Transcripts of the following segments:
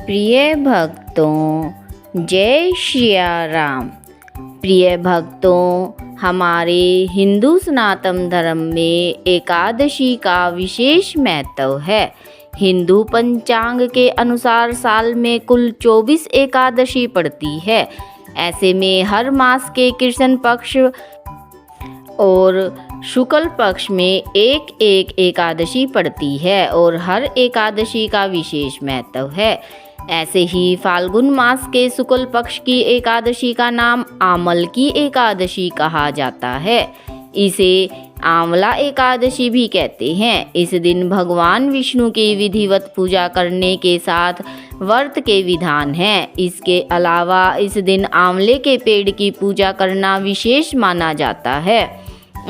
प्रिय भक्तों, जय श्री राम। प्रिय भक्तों, हमारे हिंदू सनातन धर्म में एकादशी का विशेष महत्व है। हिंदू पंचांग के अनुसार साल में कुल 24 एकादशी पड़ती है। ऐसे में हर मास के कृष्ण पक्ष और शुक्ल पक्ष में एक एक एकादशी पड़ती है और हर एकादशी का विशेष महत्व है। ऐसे ही फाल्गुन मास के शुक्ल पक्ष की एकादशी का नाम आमल की एकादशी कहा जाता है। इसे आंवला एकादशी भी कहते हैं। इस दिन भगवान विष्णु की विधिवत पूजा करने के साथ व्रत के विधान हैं। इसके अलावा इस दिन आंवले के पेड़ की पूजा करना विशेष माना जाता है।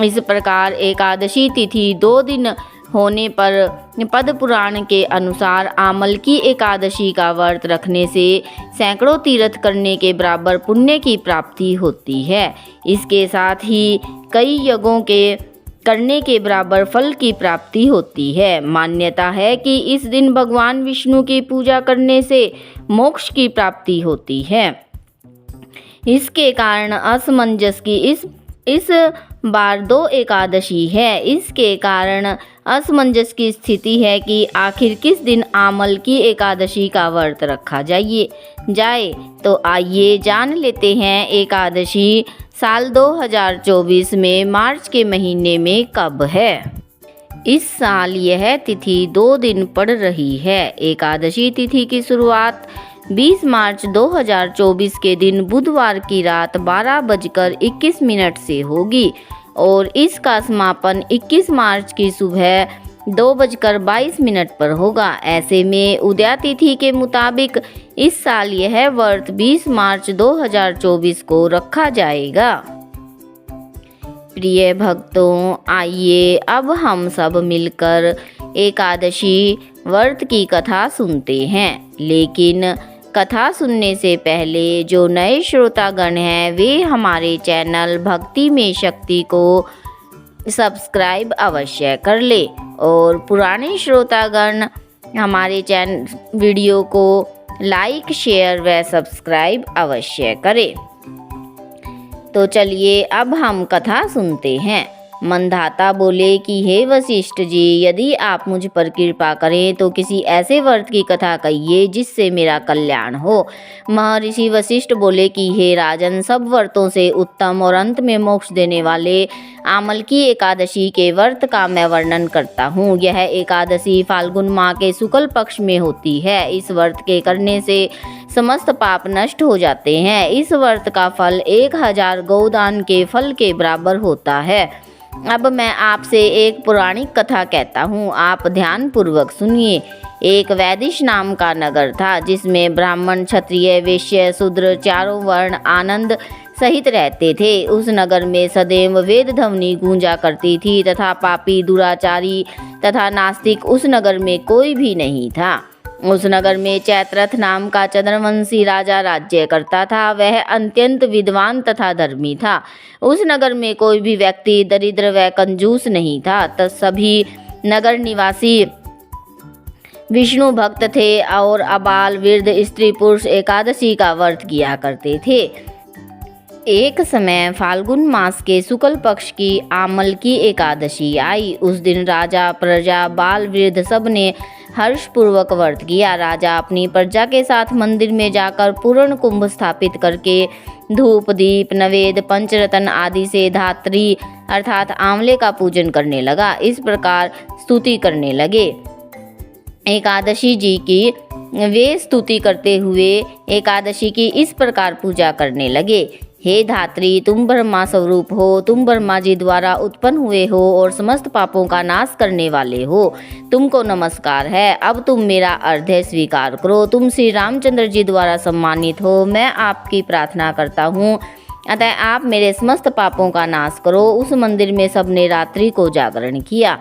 इस प्रकार एकादशी तिथि 2 दिन होने पर पद्म पुराण के अनुसार आमल की एकादशी का व्रत रखने से सैकड़ों तीर्थ करने के बराबर पुण्य की प्राप्ति होती है। इसके साथ ही कई यज्ञों के करने के बराबर फल की प्राप्ति होती है। मान्यता है कि इस दिन भगवान विष्णु की पूजा करने से मोक्ष की प्राप्ति होती है। इसके कारण असमंजस की इस बार 2 एकादशी है। इसके कारण असमंजस की स्थिति है कि आखिर किस दिन आमल की एकादशी का व्रत रखा जाए। तो आइए जान लेते हैं एकादशी साल 2024 में मार्च के महीने में कब है। इस साल यह तिथि 2 दिन पड़ रही है। एकादशी तिथि की शुरुआत 20 मार्च 2024 के दिन बुधवार की रात 12:21 से होगी और इसका समापन 21 मार्च की सुबह 2:22 पर होगा। ऐसे में उदया तिथि के मुताबिक इस साल यह व्रत 20 मार्च 2024 को रखा जाएगा। प्रिय भक्तों, आइए अब हम सब मिलकर एकादशी व्रत की कथा सुनते हैं। लेकिन कथा सुनने से पहले जो नए श्रोतागण हैं वे हमारे चैनल भक्ति में शक्ति को सब्सक्राइब अवश्य कर ले और पुराने श्रोतागण हमारे वीडियो को लाइक, शेयर व सब्सक्राइब अवश्य करें। तो चलिए अब हम कथा सुनते हैं। मंधाता बोले कि हे वशिष्ठ जी, यदि आप मुझ पर कृपा करें तो किसी ऐसे व्रत की कथा कहिए जिससे मेरा कल्याण हो। महर्षि वशिष्ठ बोले कि हे राजन, सब व्रतों से उत्तम और अंत में मोक्ष देने वाले आमल की एकादशी के व्रत का मैं वर्णन करता हूँ। यह एकादशी फाल्गुन माह के शुक्ल पक्ष में होती है। इस व्रत के करने से समस्त पाप नष्ट हो जाते हैं। इस व्रत का फल 1000 गौदान के फल के बराबर होता है। अब मैं आपसे एक पौराणिक कथा कहता हूँ, आप ध्यान पूर्वक सुनिए। एक वैदिश नाम का नगर था जिसमें ब्राह्मण, क्षत्रिय, वैश्य, शूद्र चारों वर्ण आनंद सहित रहते थे। उस नगर में सदैव वेद ध्वनि गूंजा करती थी तथा पापी, दुराचारी तथा नास्तिक उस नगर में कोई भी नहीं था। उस नगर में चैत्रथ नाम का चंद्रवंशी राजा राज्य करता था। वह अत्यंत विद्वान तथा धर्मी था। उस नगर में कोई भी व्यक्ति दरिद्र व कंजूस नहीं था। तब सभी नगर निवासी विष्णु भक्त थे और अबाल, वृद्ध, स्त्री, पुरुष एकादशी का व्रत किया करते थे। एक समय फाल्गुन मास के शुक्ल पक्ष की आमल की एकादशी आई। उस दिन राजा, प्रजा, बाल, वृद्ध सब ने हर्षपूर्वक व्रत किया। राजा अपनी प्रजा के साथ मंदिर में जाकर पूर्ण कुंभ स्थापित करके धूप, दीप, नवेद, पंचरत्न आदि से धात्री अर्थात आंवले का पूजन करने लगा। इस प्रकार स्तुति करने लगे। एकादशी जी की वे स्तुति करते हुए एकादशी की इस प्रकार पूजा करने लगे। हे धात्री, तुम ब्रह्मा स्वरूप हो। तुम ब्रह्मा जी द्वारा उत्पन्न हुए हो और समस्त पापों का नाश करने वाले हो। तुमको नमस्कार है। अब तुम मेरा अर्घ्य स्वीकार करो। तुम श्री रामचंद्र जी द्वारा सम्मानित हो। मैं आपकी प्रार्थना करता हूँ, अतः आप मेरे समस्त पापों का नाश करो। उस मंदिर में सबने रात्रि को जागरण किया।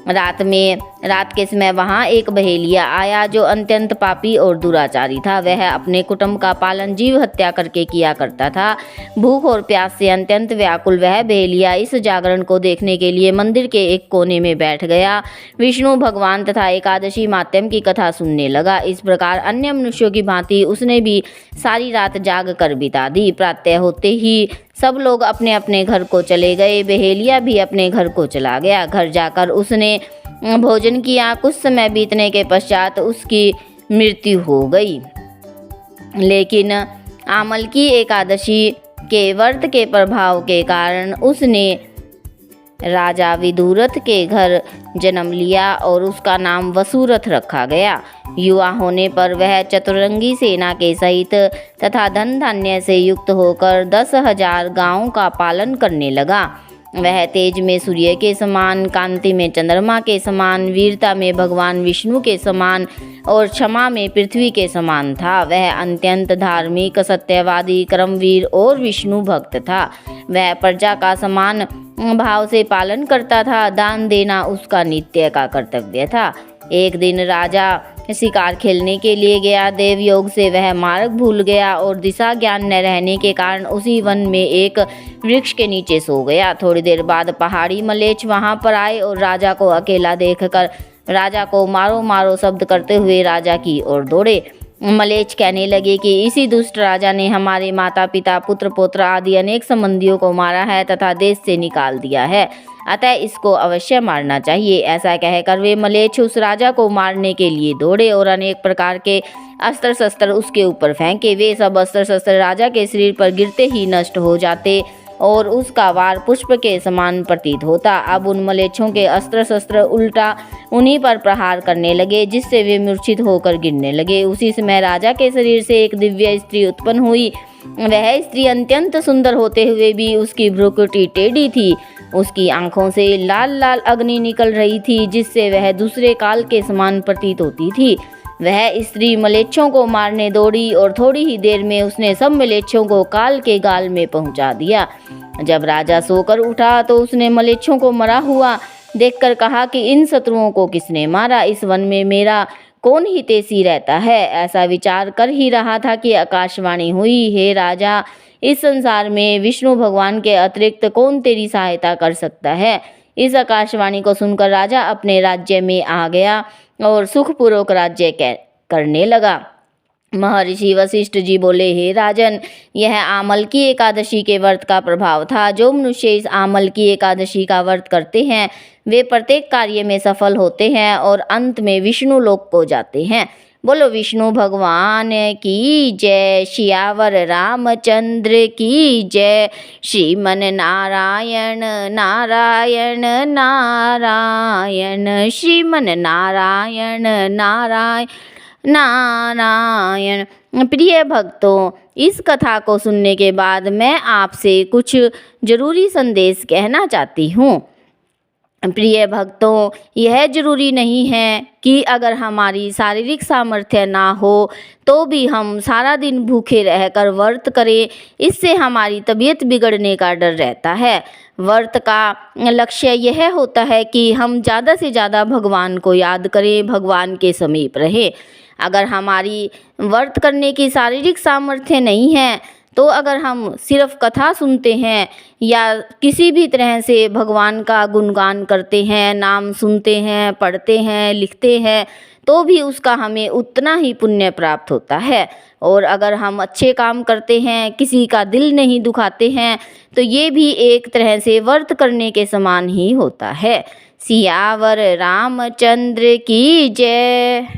रात में रात के समय वहाँ एक बहेलिया आया जो अत्यंत पापी और दुराचारी था। वह अपने कुटुंब का पालन जीव हत्या करके किया करता था। भूख और प्यास से अत्यंत व्याकुल वह बहेलिया इस जागरण को देखने के लिए मंदिर के एक कोने में बैठ गया। विष्णु भगवान तथा एकादशी मात्यम की कथा सुनने लगा। इस प्रकार अन्य मनुष्यों की भांति उसने भी सारी रात जाग कर बिता दी। प्रातः होते ही सब लोग अपने अपने घर को चले गए। बहेलिया भी अपने घर को चला गया। घर जाकर उसने भोजन किया। कुछ समय बीतने के पश्चात उसकी मृत्यु हो गई। लेकिन आमल की एकादशी के व्रत के प्रभाव के कारण उसने राजा विदुरथ के घर जन्म लिया और उसका नाम वसुरथ रखा गया। युवा होने पर वह चतुरंगी सेना के सहित तथा धन धान्य से युक्त होकर 10,000 गांवों का पालन करने लगा। वह तेज में सूर्य के समान, कांति में चंद्रमा के समान, वीरता में भगवान विष्णु के समान और क्षमा में पृथ्वी के समान था। वह अत्यंत धार्मिक, सत्यवादी, कर्मवीर और विष्णु भक्त था। वह प्रजा का समान भाव से पालन करता था। दान देना उसका नित्य का कर्तव्य था। एक दिन राजा शिकार खेलने के लिए गया। देव योग से वह मार्ग भूल गया और दिशा ज्ञान न रहने के कारण उसी वन में एक वृक्ष के नीचे सो गया। थोड़ी देर बाद पहाड़ी मलेच्छ वहां पर आए और राजा को अकेला देखकर राजा को मारो मारो शब्द करते हुए राजा की ओर दौड़े। मलेच्छ कहने लगे कि इसी दुष्ट राजा ने हमारे माता पिता, पुत्र पौत्र आदि अनेक संबंधियों को मारा है तथा देश से निकाल दिया है, अतः इसको अवश्य मारना चाहिए। ऐसा कहकर वे मलेच्छ उस राजा को मारने के लिए दौड़े और अनेक प्रकार के अस्त्र शस्त्र उसके ऊपर फेंके। वे सब अस्त्र शस्त्र राजा के शरीर पर गिरते ही नष्ट हो जाते और उसका वार पुष्प के समान प्रतीत होता। अब उन मलेच्छों के अस्त्र शस्त्र उल्टा उन्हीं पर प्रहार करने लगे, जिससे वे मूर्छित होकर गिरने लगे। उसी समय राजा के शरीर से एक दिव्य स्त्री उत्पन्न हुई। वह स्त्री अत्यंत सुंदर होते हुए भी उसकी भ्रुकुटी टेढ़ी थी। उसकी आंखों से लाल लाल अग्नि निकल रही थी, जिससे वह दूसरे काल के समान प्रतीत होती थी। वह स्त्री मलेच्छों को मारने दौड़ी और थोड़ी ही देर में उसने सब मलेच्छों को काल के गाल में पहुंचा दिया। जब राजा सोकर उठा तो उसने मलेच्छों को मरा हुआ देखकर कहा कि इन शत्रुओं को किसने मारा? इस वन में मेरा कौन हितैषी रहता है? ऐसा विचार कर ही रहा था कि आकाशवाणी हुई, हे राजा, इस संसार में विष्णु भगवान के अतिरिक्त कौन तेरी सहायता कर सकता है? इस आकाशवाणी को सुनकर राजा अपने राज्य में आ गया और सुखपूर्वक राज्य करने लगा। महर्षि वशिष्ठ जी बोले, हे राजन, यह आमल की एकादशी के व्रत का प्रभाव था। जो मनुष्य इस आमल की एकादशी का व्रत करते हैं वे प्रत्येक कार्य में सफल होते हैं और अंत में विष्णु लोक को जाते हैं। बोलो विष्णु भगवान की जय। सियावर रामचंद्र की जय। श्रीमन नारायण नारायण नारायण, श्रीमन नारायण नारायण नारायण। प्रिय भक्तों, इस कथा को सुनने के बाद मैं आपसे कुछ जरूरी संदेश कहना चाहती हूँ। प्रिय भक्तों, यह जरूरी नहीं है कि अगर हमारी शारीरिक सामर्थ्य ना हो तो भी हम सारा दिन भूखे रहकर व्रत करें। इससे हमारी तबीयत बिगड़ने का डर रहता है। व्रत का लक्ष्य यह होता है कि हम ज़्यादा से ज़्यादा भगवान को याद करें, भगवान के समीप रहें। अगर हमारी व्रत करने की शारीरिक सामर्थ्य नहीं है तो अगर हम सिर्फ कथा सुनते हैं या किसी भी तरह से भगवान का गुणगान करते हैं, नाम सुनते हैं, पढ़ते हैं, लिखते हैं, तो भी उसका हमें उतना ही पुण्य प्राप्त होता है। और अगर हम अच्छे काम करते हैं, किसी का दिल नहीं दुखाते हैं, तो ये भी एक तरह से व्रत करने के समान ही होता है। सियावर रामचंद्र की जय।